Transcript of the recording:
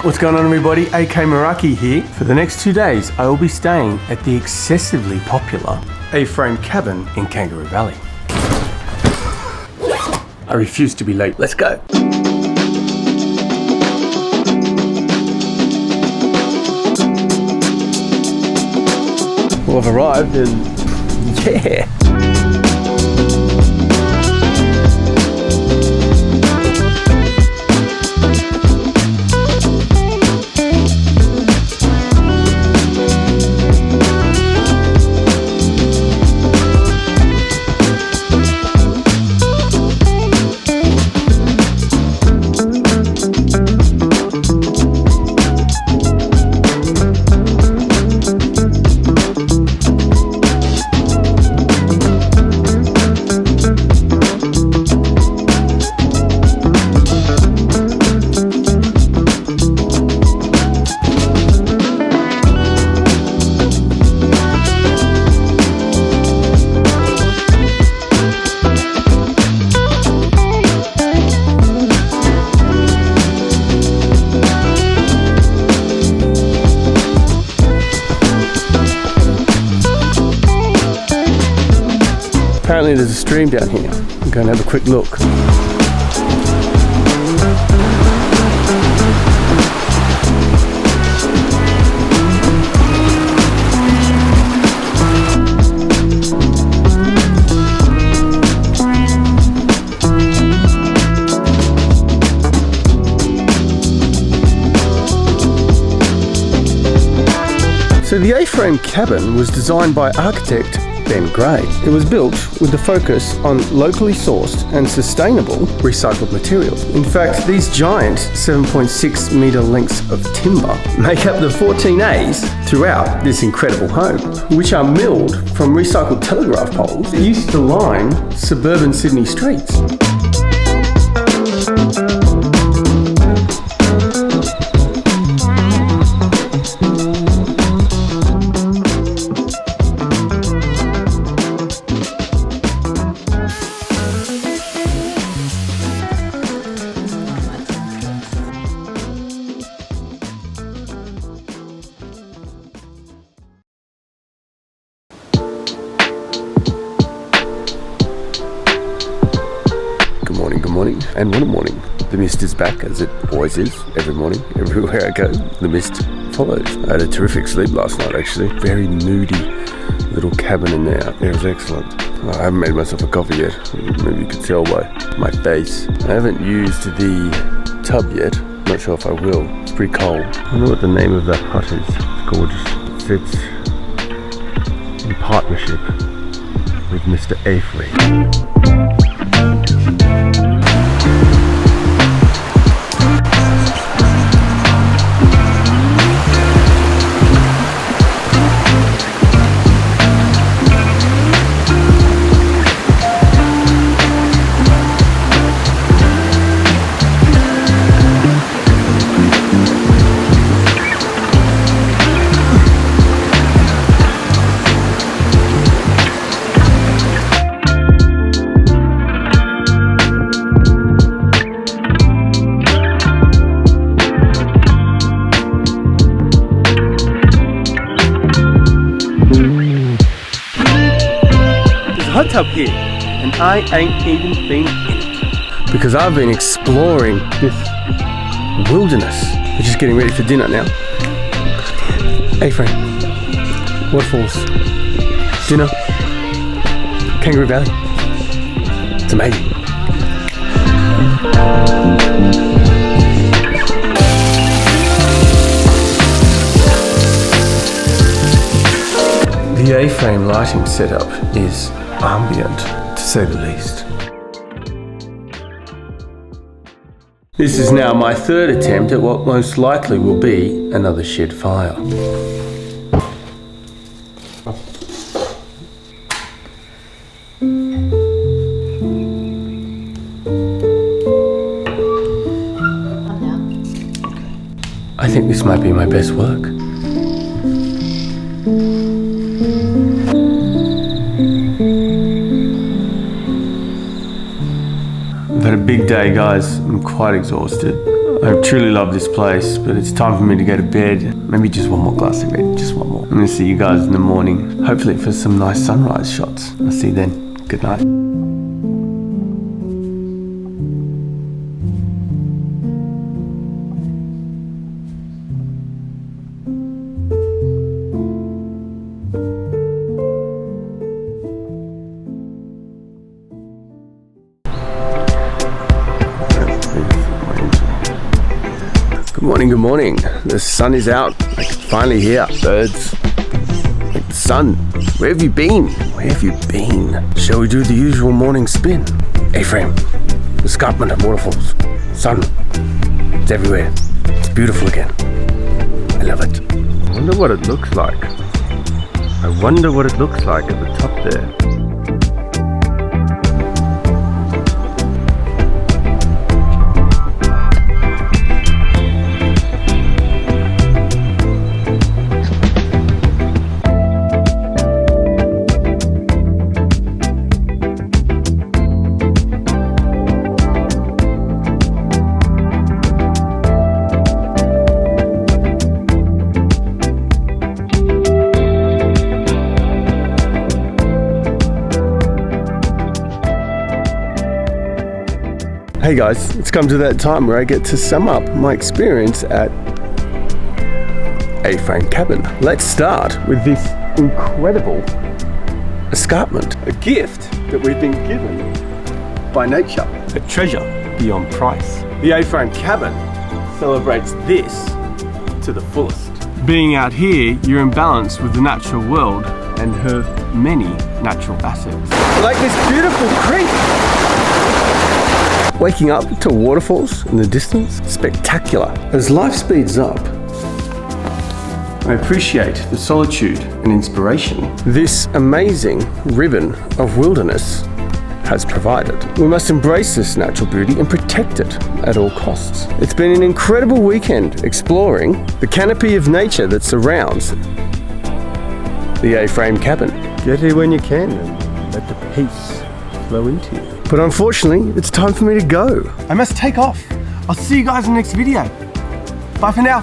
What's going on, everybody? AK Meraki here. For the next 2 days, I will be staying at the excessively popular Aframe cabin in Kangaroo Valley. I refuse to be late. Let's go. Well, I've arrived and yeah. Apparently there's a stream down here. I'm going to have a quick look. So the A-frame cabin was designed by architect Ben Gray. It was built with the focus on locally sourced and sustainable recycled materials. In fact, these giant 7.6 metre lengths of timber make up the 14 A's throughout this incredible home, which are milled from recycled telegraph poles that used to line suburban Sydney streets. Good morning, and what a morning. The mist is back, as it always is, every morning, everywhere I go, the mist follows. I had a terrific sleep last night, actually. Very moody little cabin in there. It was excellent. I haven't made myself a coffee yet. Maybe you could tell by my face. I haven't used the tub yet. Not sure if I will. It's pretty cold. I don't know what the name of that hut is. It's gorgeous. It's in partnership with Mr. Aframe. Hot tub here, and I ain't even been in it because I've been exploring this wilderness. We're just getting ready for dinner now. Aframe, waterfalls, dinner, Kangaroo Valley. It's amazing. The Aframe lighting setup is ambient, to say the least. This is now my third attempt at what most likely will be another shed fire. I think this might be my best work. I've had a big day, guys. I'm quite exhausted. I truly love this place, but it's time for me to go to bed. Maybe just one more glass of red, just one more. I'm gonna see you guys in the morning, hopefully for some nice sunrise shots. I'll see you then. Good night. Good morning. The sun is out, like finally here. Birds, like the sun. Where have you been? Where have you been? Shall we do the usual morning spin? Aframe, escarpment of waterfalls. Sun, it's everywhere. It's beautiful again. I love it. I wonder what it looks like. I wonder what it looks like at the top there. Hey guys, it's come to that time where I get to sum up my experience at Aframe Cabin. Let's start with this incredible escarpment, a gift that we've been given by nature, a treasure beyond price. The Aframe Cabin celebrates this to the fullest. Being out here, you're in balance with the natural world and her many natural assets. Like this beautiful creek. Waking up to waterfalls in the distance, spectacular. As life speeds up, I appreciate the solitude and inspiration this amazing ribbon of wilderness has provided. We must embrace this natural beauty and protect it at all costs. It's been an incredible weekend exploring the canopy of nature that surrounds the Aframe Cabin. Get here when you can and let the peace flow into you. But unfortunately, it's time for me to go. I must take off. I'll see you guys in the next video. Bye for now.